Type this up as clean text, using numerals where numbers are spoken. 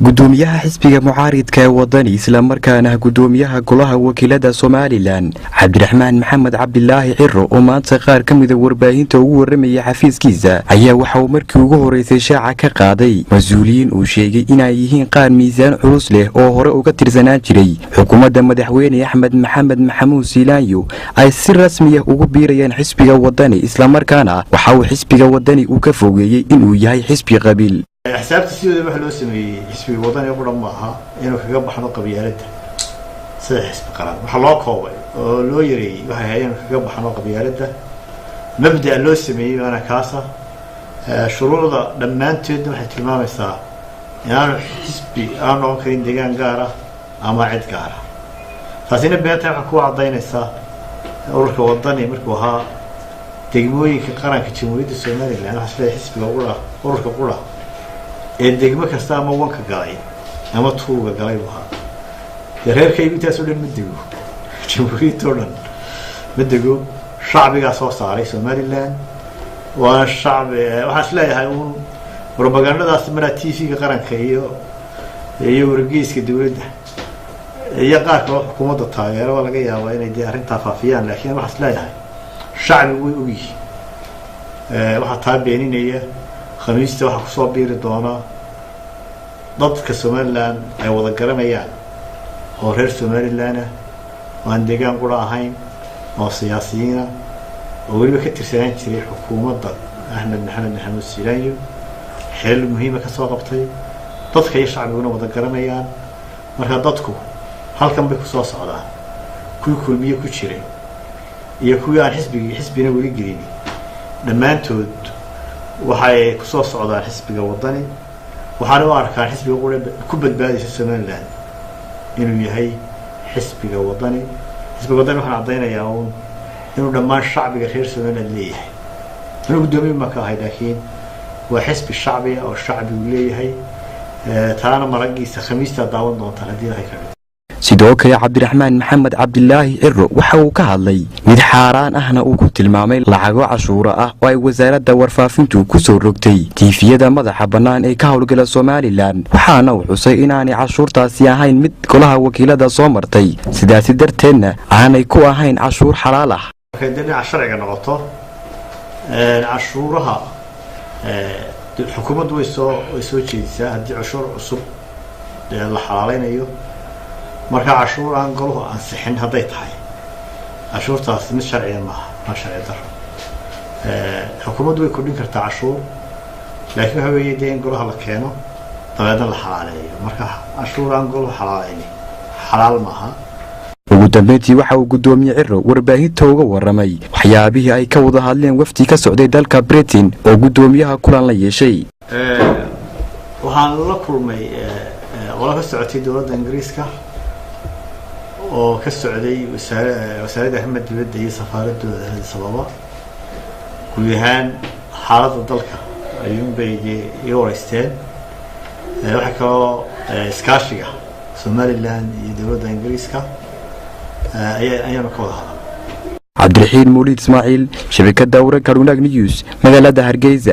gudoomiyaha xisbiga mucaaridka ee wadani isla markaana gudoomiyaha golaha wakiilada Soomaaliland Cabdiraxmaan Maxamed Cabdilaahi Ciro oo maanta qaar kamid ah warbaahinta ugu waramaya xafiiskiisa ayaa waxa uu markii ugu horeysay shaaca ka qaaday mas'uuliyiin uu sheegay inay yihiin qaar miisaan culus leh oo hore uga tirsanaan jiray xukuumadda madaxweyne Axmed Maxamed Maxamuud Siilaanyo ay si rasmi ah ugu biirayaan xisbiga wadani isla markaana waxa uu xisbiga wadani uu ka fogeeyay inuu yahay xisbi qabiil حسابت سيدي wax loo sameeyay xisbiga wadani oo dhan maaha inuu kaga baxno qabyaaladda sida xisbi qaran waxa loo koobay oo loo yareeyay waxa hayeen kaga baxno qabyaaladda mabda loo sameeyay ana kaasa shuruucda dhamaanteed waxay tilmaamaysaa inaan xisbi aan oo karin deegaan gaar ah ama cid gaar ah taasina beenta waxa ku cadaynaysaa ururka wadani markuu ahaa degmooyinka qaranka jamhuuriyadda Soomaaliland waxa sida xisbiga ururka qura degmo kasta ama wanka galay ama tuuga galay waxa reerkay intaas oo dhan madigo jamhuuriyadda oo dhan madigo shacbiga soo saaray Soomaaliland waa shacab waxa isleeyahay uu propagandadaas mara TV-ga qaranka iyo wargeyska dawladda iyo qaarka xukuumadda taageero laga yaabo inay arrinta faafiyaan laakiin waxa isleeyahay shacbigu way ogi waxa taabeeninaya khamiista waxa ku soo biiri doona dadka Soomaaliland ay wada garanayaan oo reer Soomaaliland aan deegaan qura ahayn oo siyaasiyiin oo waliba ka tirsan jiray xukuumadda Axmed Maxamed Maxamuud Siilaanyo xil muhiim ah ka soo qabtay dadka iyo shacbiguna wada garanayaan marka dadku halkan bay ku soo socdaan kuwii kulmiye ku jiray iyo kuwii aan xisbina wali gelin dhamaantood waxay ku soo socdaan xisbiga wadani waxaana u arkaan xisbiga ku badbaadaysa Soomaaliland inuu yahay xisbiga wadani waxaan cadeynayaa inuu dhammaan shacbiga reer Soomaaliland leeyahay inuu gudoomiye ma ka ahay laakiin waa xisbi shacbi oo shacbigu leeyahay taana maragiisa khamiista daawan doonta hadii ay ka sidoo kale Cabdiraxmaan Maxamed Cabdilaahi Ciro waxa uu ka hadlay mid xaaraan ahna uu ku tilmaamay lacago cashuur ah oo ay wasaaradda warfaafintu ku soo rogtay TV-yada madaxa banaan ee ka howlgala Soomaaliland waxaana uu xusay inaanay cashuurtaasi ahayn mid golaha wakiilada soo martay sidaas darteedna aanay ku ahayn cashuur xalaal ah kadibna sharciga noqoto cashuuraha xukuumaddu way soo jeedisaa hadii cashuur cusub la xalaaleynayo marka cashuur aan goluhu ansixin haday tahay cashuurtaas mid sharci ma sharci daro xukuumaddu way kordhin kartaa cashuur laakiin waxa weeye in golaha la keeno dabeedna la xalaaleeyo marka cashuur aan goluhu xalaaleyn xalaal maaha ugu dambeyntii waxa uu gudoomiye Ciro warbaahinta uga waramay waxyaabihii ay ka wada hadleen wafdi ka socday dalka Britain oo gudoomiyaha kulan la yeeshay waxaan la kulmay walaal ka socotay dawladda Ingiriiska oo ka socday wasaaradda Ahmed dibadda iyo safaaradooda sababa gudahaan xaaladda dalka ayuu bay wareysteen waxa kaloo iskaashiga Soomaaliland iyo dawladda Ingiriiska ayaan ka wada hadalnay Cabdiraxiin Mawlid Ismaaciil shabakadda wararka Wanaag News magaalada Hargeysa.